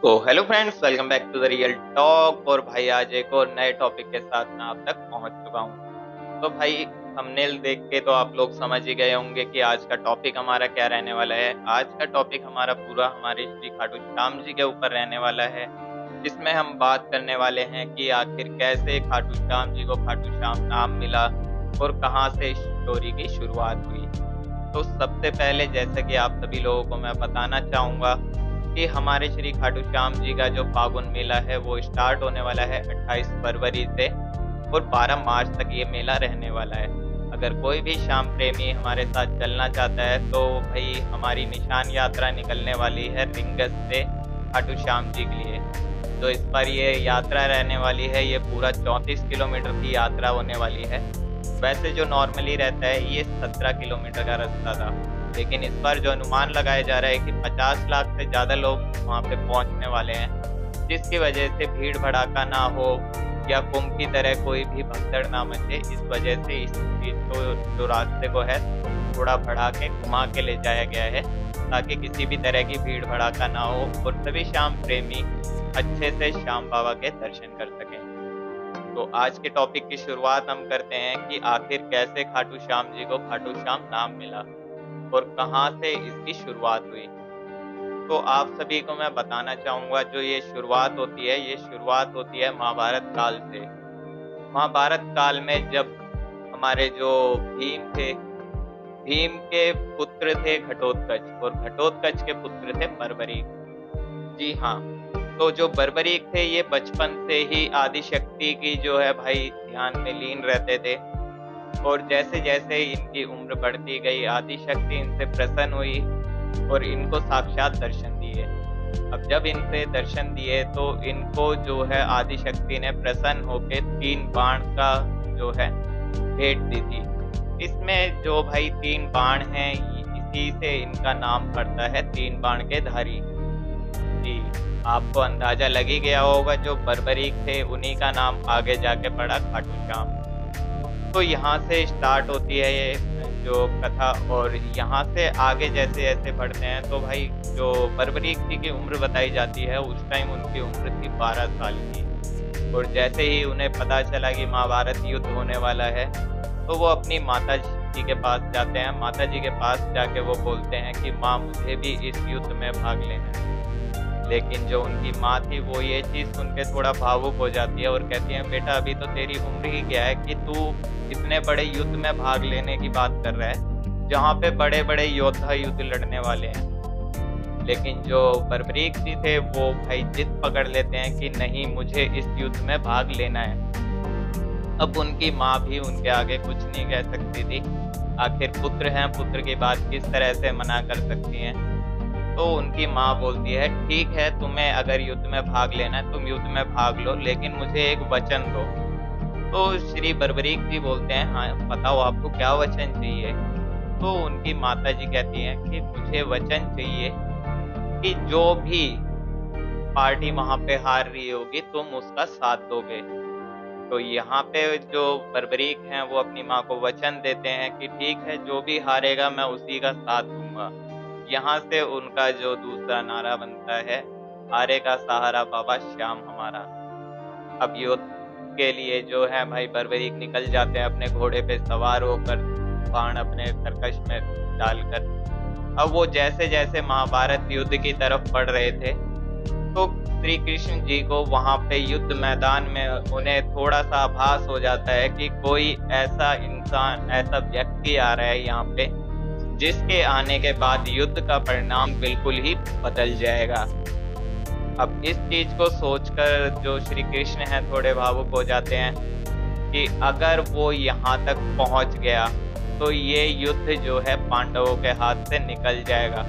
तो hello friends, welcome back to the real talk. और भाई आज एक और नए टॉपिक के साथ मैं आप तक पहुंच चुका हूं। तो भाई थंबनेल देख के तो आप लोग समझ ही गए होंगे कि आज का टॉपिक हमारा क्या रहने वाला है। आज का टॉपिक हमारा पूरा हमारे श्री खाटू श्याम जी के ऊपर रहने वाला है, जिसमें हम बात करने वाले हैं कि आखिर कैसे खाटू श्याम जी को खाटू श्याम नाम मिला और कहां से इस स्टोरी की शुरुआत हुई। तो सबसे पहले जैसे कि आप सभी लोगों को मैं बताना चाहूंगा कि हमारे श्री खाटू श्याम जी का जो फागुन मेला है वो स्टार्ट होने वाला है 28 फरवरी से और 12 मार्च तक ये मेला रहने वाला है। अगर कोई भी श्याम प्रेमी हमारे साथ चलना चाहता है तो भाई हमारी निशान यात्रा निकलने वाली है रिंगस से खाटू श्याम जी के लिए। तो इस पर ये यात्रा रहने वाली है, ये पूरा 34 किलोमीटर की यात्रा होने वाली है। वैसे जो नॉर्मली रहता है ये 17 किलोमीटर का रास्ता था, लेकिन इस बार जो अनुमान लगाया जा रहा है कि 50 लाख से ज़्यादा लोग वहाँ पे पहुँचने वाले हैं, जिसकी वजह से भीड़ भड़ाका ना हो या कुंभ की तरह कोई भी भगदड़ ना मचे। इस वजह से इस जो रास्ते को है थोड़ा बढ़ा के घुमा के ले जाया गया है, ताकि किसी भी तरह की भीड़ भड़ाका ना हो और सभी श्याम प्रेमी अच्छे से श्याम बाबा के दर्शन कर सकें। तो आज के टॉपिक की शुरुआत हम करते हैं कि आखिर कैसे खाटू श्याम जी को खाटू श्याम नाम मिला और कहां से इसकी शुरुआत हुई। तो आप सभी को मैं बताना चाहूंगा, जो ये शुरुआत होती है ये शुरुआत होती है महाभारत काल से। महाभारत काल में जब हमारे जो भीम थे, भीम के पुत्र थे घटोत्कच और घटोत्कच के पुत्र थे बर्बरीक। जी हाँ, तो जो बर्बरीक थे ये बचपन से ही आदि शक्ति की जो है भाई ध्यान में लीन रहते थे। और जैसे जैसे इनकी उम्र बढ़ती गई आदि शक्ति इनसे प्रसन्न हुई और इनको साक्षात दर्शन दिए। अब जब इनसे दर्शन दिए तो इनको जो है आदि शक्ति ने प्रसन्न होकर 3 बाण का जो है भेंट दी थी। इसमें जो भाई 3 बाण हैं इसी से इनका नाम पड़ता है 3 बाण के धारी। जी, आपको अंदाजा लग ही गया होगा, जो बर्बरीक थे उन्हीं का नाम आगे जाके पड़ा खाटू श्याम। तो यहाँ से स्टार्ट होती है ये जो कथा। और यहाँ से आगे जैसे जैसे बढ़ते हैं तो भाई जो बर्बरीक जी की उम्र बताई जाती है उस टाइम उनकी उम्र थी 12 साल की। और जैसे ही उन्हें पता चला कि महाभारत युद्ध होने वाला है तो वो अपनी माता जी के पास जाते हैं। माता जी के पास जाके वो बोलते हैं कि माँ मुझे भी इस युद्ध में भाग लेना है। लेकिन जो उनकी माँ थी वो ये चीज़ सुन के थोड़ा भावुक हो जाती है और कहती है बेटा अभी तो तेरी उम्र ही क्या है कि तू इतने बड़े युद्ध में भाग लेने की बात कर रहा है जहाँ पे बड़े बड़े योद्धा युद्ध लड़ने वाले हैं। लेकिन जो बर्बरीक जी थे वो भाई जिद पकड़ लेते हैं कि नहीं, मुझे इस युद्ध में भाग लेना है। अब उनकी माँ भी उनके आगे कुछ नहीं कह सकती थी, आखिर पुत्र हैं, पुत्र की बात किस तरह से मना कर सकती हैं। तो उनकी माँ बोलती है ठीक है, तुम्हें अगर युद्ध में भाग लेना है तुम युद्ध में भाग लो, लेकिन मुझे एक वचन दो। तो श्री बर्बरीक जी बोलते हैं हाँ बताओ आपको क्या वचन चाहिए। तो उनकी माता जी कहती हैं कि मुझे वचन चाहिए कि जो भी पार्टी वहां पे हार रही होगी तुम उसका साथ दोगे। तो यहाँ पे जो बर्बरीक हैं वो अपनी माँ को वचन देते हैं कि ठीक है, जो भी हारेगा मैं उसी का साथ दूंगा। यहाँ से उनका जो दूसरा नारा बनता है, हारे का सहारा बाबा श्याम हमारा। अब युद्ध के लिए जो है भाई बर्बरीक निकल जाते हैं अपने घोड़े पे सवार होकर, बाण अपने तरकश में डालकर। अब वो जैसे जैसे महाभारत युद्ध की तरफ बढ़ रहे थे तो श्री कृष्ण जी को वहां पे युद्ध मैदान में उन्हें थोड़ा सा आभास हो जाता है कि कोई ऐसा इंसान, ऐसा व्यक्ति आ रहा है यहाँ पे जिसके आने के बाद युद्ध का परिणाम बिल्कुल ही बदल जाएगा। अब इस चीज को सोचकर जो श्री कृष्ण हैं थोड़े भावुक हो जाते हैं कि अगर वो यहाँ तक पहुंच गया तो ये युद्ध जो है पांडवों के हाथ से निकल जाएगा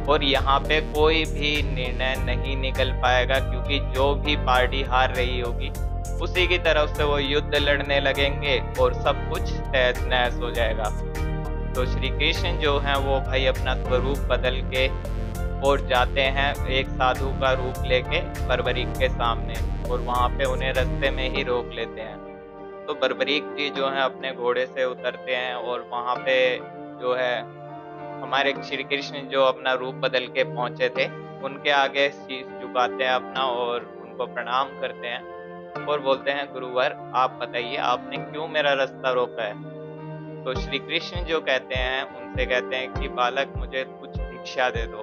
और यहाँ पे कोई भी निर्णय नहीं निकल पाएगा, क्योंकि जो भी पार्टी हार रही होगी उसी की तरफ से वो युद्ध लड़ने लगेंगे और सब कुछ तहस नहस हो जाएगा। तो श्री कृष्ण जो हैं वो भाई अपना स्वरूप बदल के और जाते हैं एक साधु का रूप लेके बर्बरीक के सामने, और वहाँ पे उन्हें रास्ते में ही रोक लेते हैं। तो बर्बरीक जी जो है अपने घोड़े से उतरते हैं और वहाँ पे जो है हमारे श्री कृष्ण जो अपना रूप बदल के पहुंचे थे उनके आगे शीश झुकाते हैं अपना और उनको प्रणाम करते हैं और बोलते हैं, गुरुवर आप बताइए आपने क्यों मेरा रास्ता रोका है। तो श्री कृष्ण जो कहते हैं उनसे कहते हैं कि बालक मुझे कुछ भिक्षा दे दो।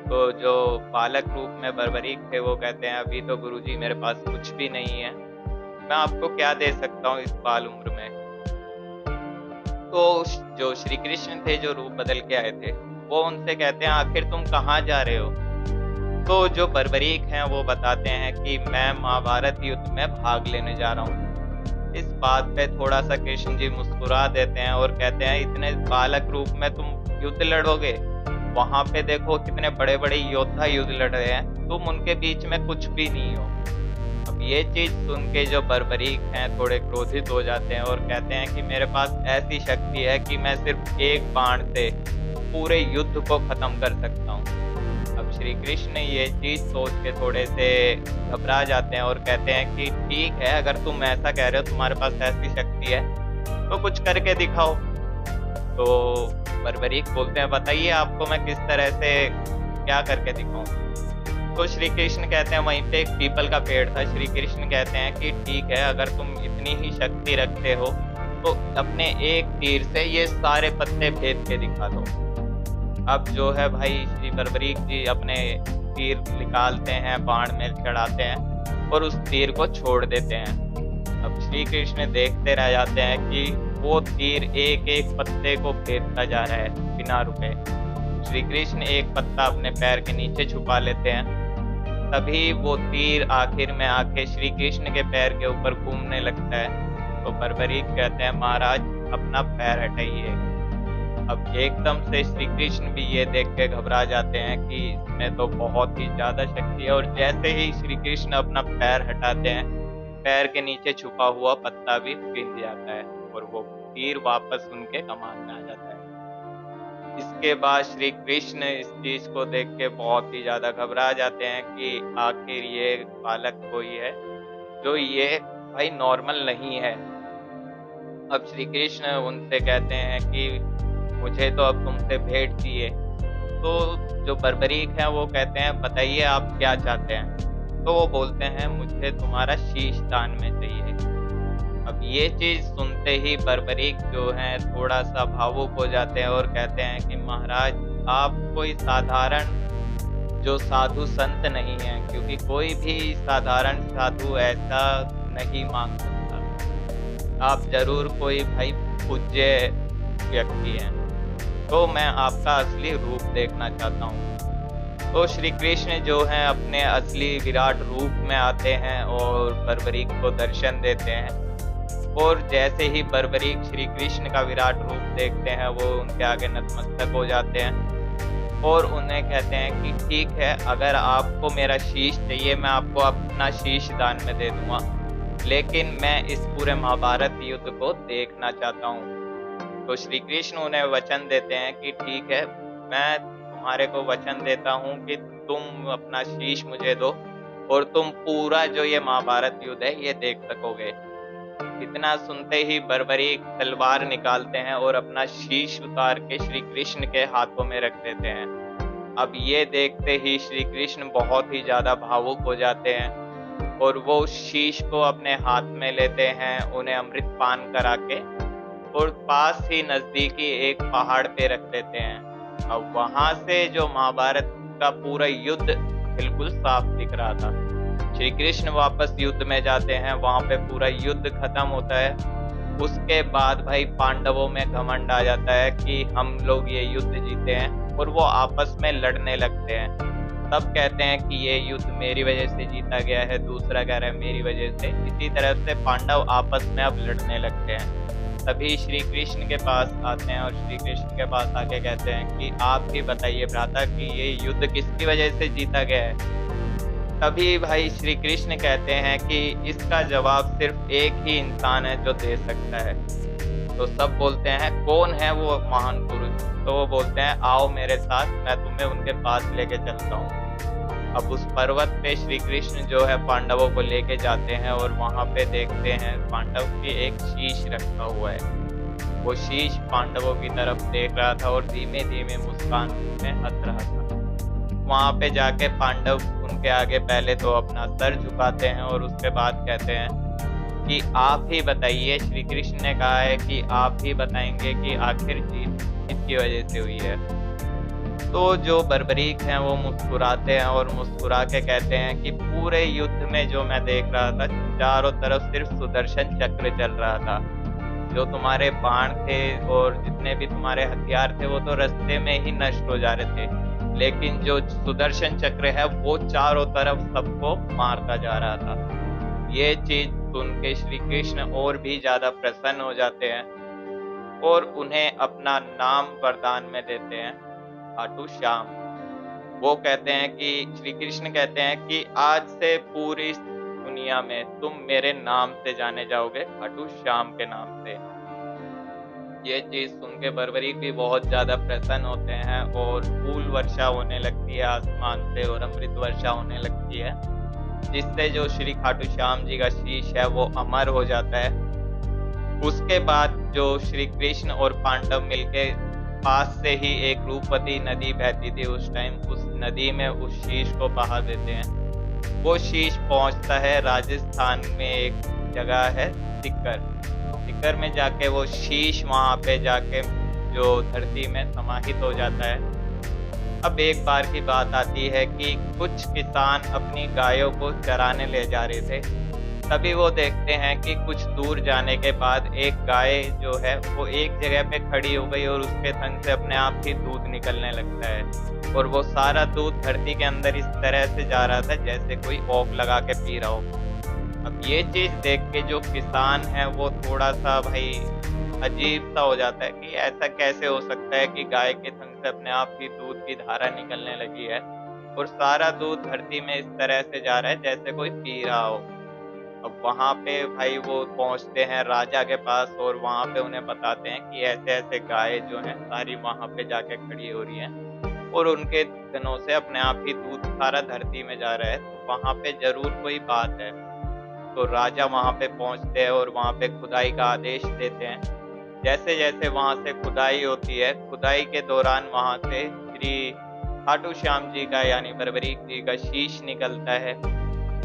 तो जो बालक रूप में बर्बरीक थे वो कहते हैं, अभी तो गुरुजी मेरे पास कुछ भी नहीं है, मैं आपको क्या दे सकता हूँ इस बाल उम्र में। तो जो श्री कृष्ण थे जो रूप बदल के आए थे वो उनसे कहते हैं, आखिर तुम कहाँ जा रहे हो। तो जो बर्बरीक हैं वो बताते हैं कि मैं महाभारत युद्ध में भाग लेने जा रहा हूँ। इस बात पे थोड़ा सा कृष्ण जी मुस्कुरा देते हैं और कहते हैं, इतने बालक रूप में तुम युद्ध लड़ोगे, वहां पे देखो कितने बड़े बड़े योद्धा युद्ध लड़ रहे हैं, तुम उनके बीच में कुछ भी नहीं हो। अब ये चीज सुन के जो बर्बरीक हैं थोड़े क्रोधित हो जाते हैं और कहते हैं कि मेरे पास ऐसी शक्ति है कि मैं सिर्फ एक बाण से पूरे युद्ध को खत्म कर सकता हूँ। अब श्री कृष्ण ये चीज सोच के थोड़े से घबरा जाते हैं और कहते हैं कि ठीक है, अगर तुम ऐसा कह रहे हो, तुम्हारे पास ऐसी शक्ति है तो कुछ करके दिखाओ। तो बर्बरीक बोलते हैं, बताइए आपको मैं किस तरह से क्या करके दिखाऊं। तो श्री कृष्ण कहते हैं, वहीं पे एक पीपल का पेड़ था। श्री कृष्ण कहते हैं कि ठीक है, अगर तुम इतनी ही शक्ति रखते हो तो अपने एक तीर से ये सारे पत्ते भेद के दिखा दो। अब जो है भाई श्री बर्बरीक जी अपने तीर निकालते हैं, बाण में चढ़ाते हैं और उस तीर को छोड़ देते हैं। अब श्री कृष्ण देखते रह जाते हैं कि वो तीर एक एक पत्ते को भेदता जा रहा है बिना रुके। श्री कृष्ण एक पत्ता अपने पैर के नीचे छुपा लेते हैं, तभी वो तीर आखिर में आके श्री कृष्ण के पैर के ऊपर घूमने लगता है। तो बर्बरीक कहते हैं, महाराज अपना पैर हटाइए। अब एकदम से श्री कृष्ण भी ये देख के घबरा जाते हैं कि इसमें तो बहुत ही ज्यादा शक्ति है, और जैसे ही श्री कृष्ण अपना पैर हटाते हैं, पैर के नीचे छुपा हुआ पत्ता भी गिर जाता है और वो तीर वापस उनके कमान में आ जाता है। इसके बाद श्री कृष्ण इस चीज को देख के बहुत ही ज्यादा घबरा जाते हैं कि आखिर ये बालक कोई है जो ये भाई नॉर्मल नहीं है। अब श्री कृष्ण उनसे कहते हैं कि मुझे तो अब तुमसे भेंट चाहिए। तो जो बर्बरीक हैं वो कहते हैं, बताइए आप क्या चाहते हैं। तो वो बोलते हैं, मुझे तुम्हारा शीश दान में चाहिए। अब ये चीज सुनते ही बर्बरीक जो हैं थोड़ा सा भावुक हो जाते हैं और कहते हैं कि महाराज आप कोई साधारण जो साधु संत नहीं है, क्योंकि कोई भी साधारण साधु ऐसा नहीं मांग सकता, आप जरूर कोई भाई पूज्य व्यक्ति हैं, तो मैं आपका असली रूप देखना चाहता हूँ। तो श्री कृष्ण जो हैं अपने असली विराट रूप में आते हैं और बर्बरीक को दर्शन देते हैं, और जैसे ही बर्बरीक श्री कृष्ण का विराट रूप देखते हैं वो उनके आगे नतमस्तक हो जाते हैं और उन्हें कहते हैं कि ठीक है, अगर आपको मेरा शीश चाहिए मैं आपको अपना शीश दान में दे दूंगा, लेकिन मैं इस पूरे महाभारत युद्ध को देखना चाहता हूँ। तो श्री कृष्ण उन्हें वचन देते हैं कि ठीक है, मैं तुम्हारे को वचन देता हूँ कि तुम अपना शीश मुझे दो और तुम पूरा जो ये महाभारत युद्ध है ये देख सकोगे। इतना सुनते ही बर्बरीक तलवार निकालते हैं और अपना शीश उतार के श्री कृष्ण के हाथों में रख देते हैं। अब ये देखते ही श्री कृष्ण बहुत ही ज्यादा भावुक हो जाते हैं और वो शीश को अपने हाथ में लेते हैं, उन्हें अमृत पान करा के और पास ही नजदीकी एक पहाड़ पे रख देते हैं। अब वहां से जो महाभारत का पूरा युद्ध बिल्कुल साफ दिख रहा था। श्री कृष्ण वापस युद्ध में जाते हैं, वहां पे पूरा युद्ध खत्म होता है। उसके बाद भाई पांडवों में घमंड आ जाता है कि हम लोग ये युद्ध जीते हैं और वो आपस में लड़ने लगते हैं। तब कहते हैं कि ये युद्ध मेरी वजह से जीता गया है, दूसरा कह रहा है मेरी वजह से। इसी तरह से पांडव आपस में अब लड़ने लगते हैं। तभी श्री कृष्ण के पास आते हैं और श्री कृष्ण के पास आके कहते हैं कि आप ही बताइए भ्राता कि ये युद्ध किसकी वजह से जीता गया है। तभी भाई श्री कृष्ण कहते हैं कि इसका जवाब सिर्फ एक ही इंसान है जो दे सकता है। तो सब बोलते हैं कौन है वो महान पुरुष। तो वो बोलते हैं आओ मेरे साथ, मैं तुम्हें उनके पास लेके चलता हूँ। अब उस पर्वत पे श्री कृष्ण जो है पांडवों को लेके जाते हैं और वहां पे देखते हैं पांडव की एक शीश रखा हुआ है। वो शीश पांडवों की तरफ देख रहा था और धीमे धीमे मुस्कान में हंस रहा था। वहां पे जाके पांडव उनके आगे पहले तो अपना सर झुकाते हैं और उसके बाद कहते हैं कि आप ही बताइए। श्री कृष्ण ने कहा है कि आप ही बताएंगे कि आखिर जीत किसकी वजह से हुई है। तो जो बर्बरीक हैं वो मुस्कुराते हैं और मुस्कुरा के कहते हैं कि पूरे युद्ध में जो मैं देख रहा था, चारों तरफ सिर्फ सुदर्शन चक्र चल रहा था। जो तुम्हारे बाण थे और जितने भी तुम्हारे हथियार थे वो तो रास्ते में ही नष्ट हो जा रहे थे, लेकिन जो सुदर्शन चक्र है वो चारों तरफ सबको मारता जा रहा था। ये चीज सुन के श्री कृष्ण और भी ज्यादा प्रसन्न हो जाते हैं और उन्हें अपना नाम वरदान में देते हैं, खाटू श्याम। वो कहते हैं कि श्री कृष्ण कहते हैं कि आज से पूरी दुनिया में तुम मेरे नाम से जाने जाओगे, खाटू श्याम के नाम से। ये चीज सुन के बर्बरीक भी बहुत ज्यादा प्रसन्न होते हैं और फूल वर्षा होने लगती है आसमान से और अमृत वर्षा होने लगती है, जिससे जो श्री खाटू श्याम जी का शीश है वो अमर हो जाता है। उसके बाद जो श्री कृष्ण और पांडव मिलके पास से ही एक रूपवती नदी बहती थी उस टाइम, उस नदी में उस शीश को बहा देते हैं। वो शीश पहुंचता है राजस्थान में, एक जगह है सीकर। सीकर में जाके वो शीश वहां पे जाके जो धरती में समाहित हो जाता है। अब एक बार की बात आती है कि कुछ किसान अपनी गायों को चराने ले जा रहे थे। तभी वो देखते हैं कि कुछ दूर जाने के बाद एक गाय जो है वो एक जगह पे खड़ी हो गई और उसके थन से अपने आप ही दूध निकलने लगता है और वो सारा दूध धरती के अंदर इस तरह से जा रहा था जैसे कोई ओक लगा के पी रहा हो। अब ये चीज देख के जो किसान है वो थोड़ा सा भाई अजीब सा हो जाता है कि ऐसा कैसे हो सकता है कि गाय के थन से अपने आप ही दूध की धारा निकलने लगी है और सारा दूध धरती में इस तरह से जा रहा है जैसे कोई पी रहा हो। अब वहां पे भाई वो पहुंचते हैं राजा के पास और वहां पे उन्हें बताते हैं कि ऐसे ऐसे गाय जो हैं सारी वहां पे जाके खड़ी हो रही हैं और उनके थनों से अपने आप ही दूध सारा धरती में जा रहा है, तो वहां पे जरूर कोई बात है। तो राजा वहां पे पहुंचते हैं और वहां पे खुदाई का आदेश देते हैं। जैसे जैसे वहां से खुदाई होती है, खुदाई के दौरान वहां से श्री खाटू श्याम जी का यानी बर्बरीक जी का शीश निकलता है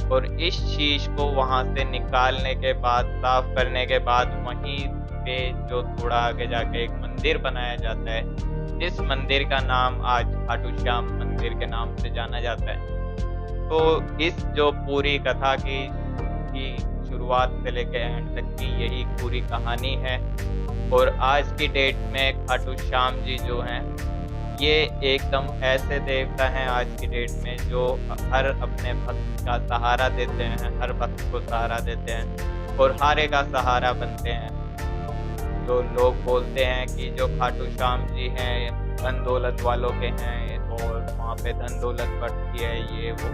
और इस शीश को वहां से निकालने के बाद, साफ करने के बाद वहीं पे जो थोड़ा आगे जाके एक मंदिर बनाया जाता है, जिस मंदिर का नाम आज खाटू श्याम मंदिर के नाम से जाना जाता है। तो इस जो पूरी कथा की शुरुआत से लेकर एंड तक की यही पूरी कहानी है और आज की डेट में खाटू श्याम जी जो हैं ये एकदम ऐसे देवता हैं आज की डेट में जो हर अपने भक्त का सहारा देते हैं, हर भक्त को सहारा देते हैं और हारे का सहारा बनते हैं। जो लोग बोलते हैं कि जो खाटू श्याम जी हैं धन दौलत वालों के हैं और वहाँ पे धन दौलत बढ़ती है ये वो,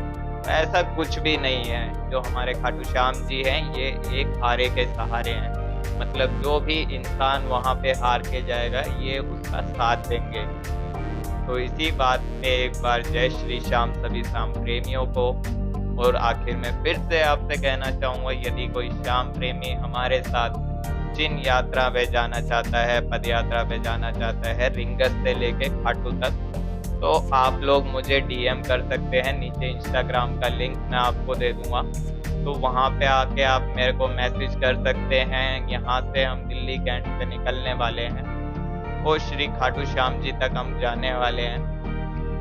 ऐसा कुछ भी नहीं है। जो हमारे खाटू श्याम जी हैं ये एक हारे के सहारे हैं, मतलब जो भी इंसान वहाँ पे हार के जाएगा ये उसका साथ देंगे। तो इसी बात में एक बार जय श्री श्याम सभी श्याम प्रेमियों को। और आखिर में फिर से आपसे कहना चाहूँगा, यदि कोई श्याम प्रेमी हमारे साथ जिन यात्रा पे जाना चाहता है, पद यात्रा पे जाना चाहता है रिंगस से लेके खाटू तक, तो आप लोग मुझे डीएम कर सकते हैं। नीचे इंस्टाग्राम का लिंक मैं आपको दे दूंगा, तो वहाँ पे आके आप मेरे को मैसेज कर सकते हैं। यहाँ से हम दिल्ली कैंट से निकलने वाले हैं और श्री खाटू श्याम जी तक हम जाने वाले हैं।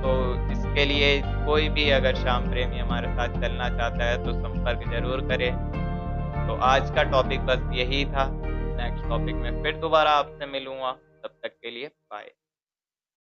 तो इसके लिए कोई भी अगर श्याम प्रेमी हमारे साथ चलना चाहता है तो संपर्क जरूर करें। तो आज का टॉपिक बस यही था। नेक्स्ट टॉपिक में फिर दोबारा आपसे मिलूंगा, तब तक के लिए बाय।